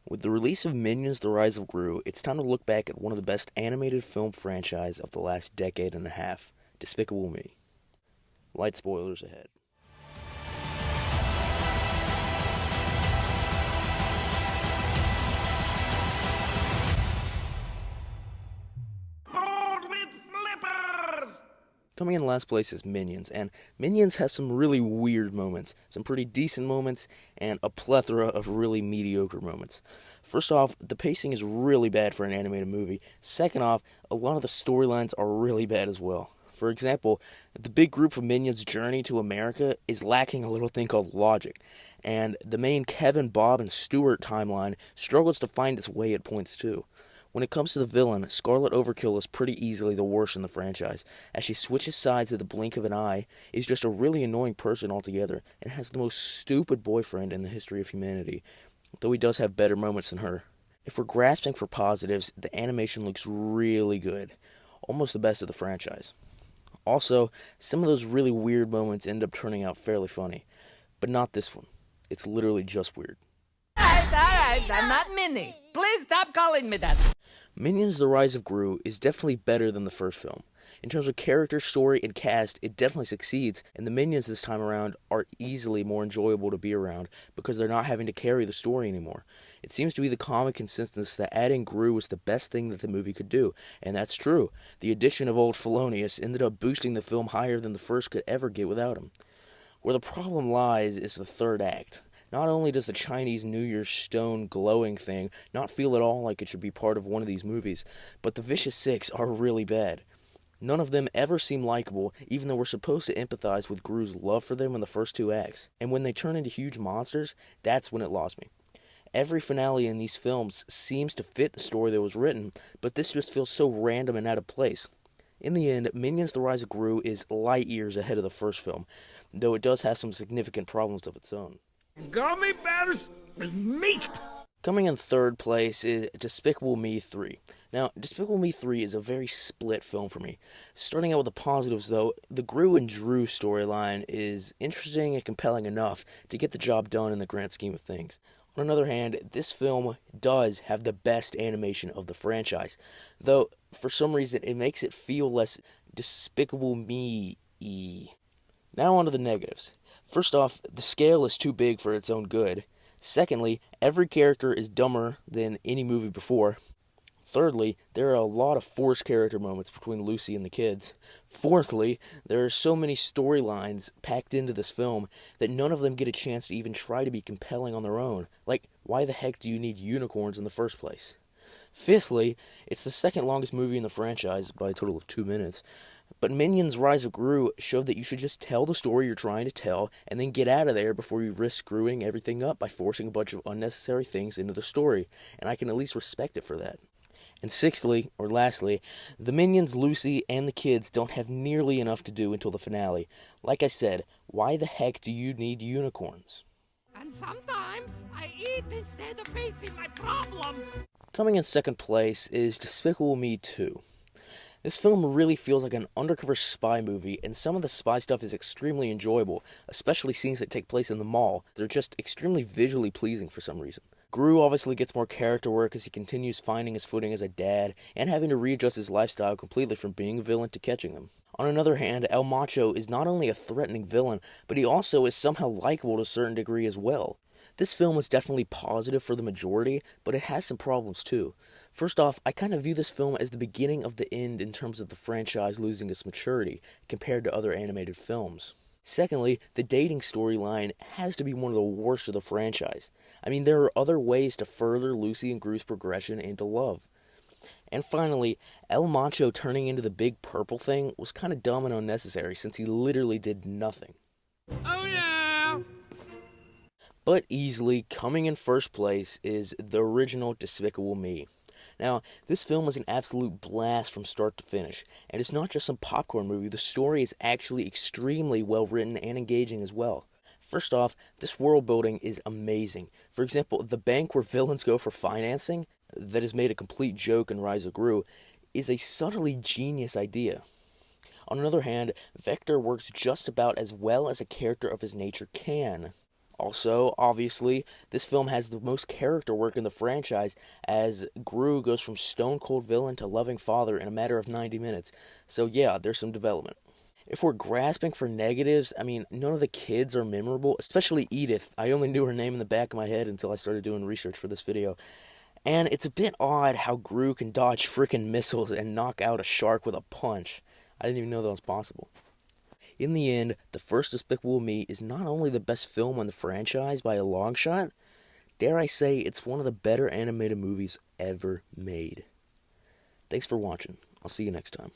With the release of Minions: The Rise of Gru, it's time to look back at one of the best animated film franchise of the last decade and a half, Despicable Me. Light spoilers ahead. Board with flippers! Coming in last place is Minions, and Minions has some really weird moments, some pretty decent moments, and a plethora of really mediocre moments. First off, the pacing is really bad for an animated movie. Second off, a lot of the storylines are really bad as well. For example, the big group of Minions' journey to America is lacking a little thing called logic, and the main Kevin, Bob, and Stuart timeline struggles to find its way at points too. When it comes to the villain, Scarlet Overkill is pretty easily the worst in the franchise, as she switches sides at the blink of an eye, is just a really annoying person altogether, and has the most stupid boyfriend in the history of humanity, though he does have better moments than her. If we're grasping for positives, the animation looks really good, almost the best of the franchise. Also, some of those really weird moments end up turning out fairly funny, but not this one. It's literally just weird. Alright, I'm not Minnie. Please stop calling me that. Minions: The Rise of Gru is definitely better than the first film. In terms of character, story, and cast, it definitely succeeds, and the Minions this time around are easily more enjoyable to be around because they're not having to carry the story anymore. It seems to be the common consensus that adding Gru was the best thing that the movie could do, and that's true. The addition of Old Felonius ended up boosting the film higher than the first could ever get without him. Where the problem lies is the third act. Not only does the Chinese New Year's stone glowing thing not feel at all like it should be part of one of these movies, but the Vicious Six are really bad. None of them ever seem likable, even though we're supposed to empathize with Gru's love for them in the first two acts. And when they turn into huge monsters, that's when it lost me. Every finale in these films seems to fit the story that was written, but this just feels so random and out of place. In the end, Minions: The Rise of Gru is light years ahead of the first film, though it does have some significant problems of its own. Gummy bears with meat! Coming in third place is Despicable Me 3. Now, Despicable Me 3 is a very split film for me. Starting out with the positives, though, the Gru and Drew storyline is interesting and compelling enough to get the job done in the grand scheme of things. On another hand, this film does have the best animation of the franchise, though for some reason it makes it feel less Despicable Me-y. Now on to the negatives. First off, the scale is too big for its own good. Secondly, every character is dumber than any movie before. Thirdly, there are a lot of forced character moments between Lucy and the kids. Fourthly, there are so many storylines packed into this film that none of them get a chance to even try to be compelling on their own. Like, why the heck do you need unicorns in the first place? Fifthly, it's the second longest movie in the franchise by a total of 2 minutes. But Minions: Rise of Gru showed that you should just tell the story you're trying to tell and then get out of there before you risk screwing everything up by forcing a bunch of unnecessary things into the story, and I can at least respect it for that. And sixthly, or lastly, the Minions, Lucy, and the kids don't have nearly enough to do until the finale. Like I said, why the heck do you need unicorns? And sometimes I eat instead of facing my problems. Coming in second place is Despicable Me 2. This film really feels like an undercover spy movie, and some of the spy stuff is extremely enjoyable, especially scenes that take place in the mall. They're just extremely visually pleasing for some reason. Gru obviously gets more character work as he continues finding his footing as a dad, and having to readjust his lifestyle completely from being a villain to catching them. On another hand, El Macho is not only a threatening villain, but he also is somehow likable to a certain degree as well. This film is definitely positive for the majority, but it has some problems too. First off, I kind of view this film as the beginning of the end in terms of the franchise losing its maturity compared to other animated films. Secondly, the dating storyline has to be one of the worst of the franchise. I mean, there are other ways to further Lucy and Gru's progression into love. And finally, El Macho turning into the big purple thing was kind of dumb and unnecessary since he literally did nothing. Oh yeah! But easily coming in first place is the original Despicable Me. Now, this film is an absolute blast from start to finish, and it's not just some popcorn movie. The story is actually extremely well written and engaging as well. First off, this world building is amazing. For example, the bank where villains go for financing, that is made a complete joke in Rise of Gru, is a subtly genius idea. On the other hand, Vector works just about as well as a character of his nature can. Also, obviously, this film has the most character work in the franchise, as Gru goes from stone cold villain to loving father in a matter of 90 minutes. So, yeah, there's some development. If we're grasping for negatives, I mean, none of the kids are memorable, especially Edith. I only knew her name in the back of my head until I started doing research for this video. And it's a bit odd how Gru can dodge frickin' missiles and knock out a shark with a punch. I didn't even know that was possible. In the end, the first Despicable Me is not only the best film in the franchise by a long shot, dare I say it's one of the better animated movies ever made. Thanks for watching. I'll see you next time.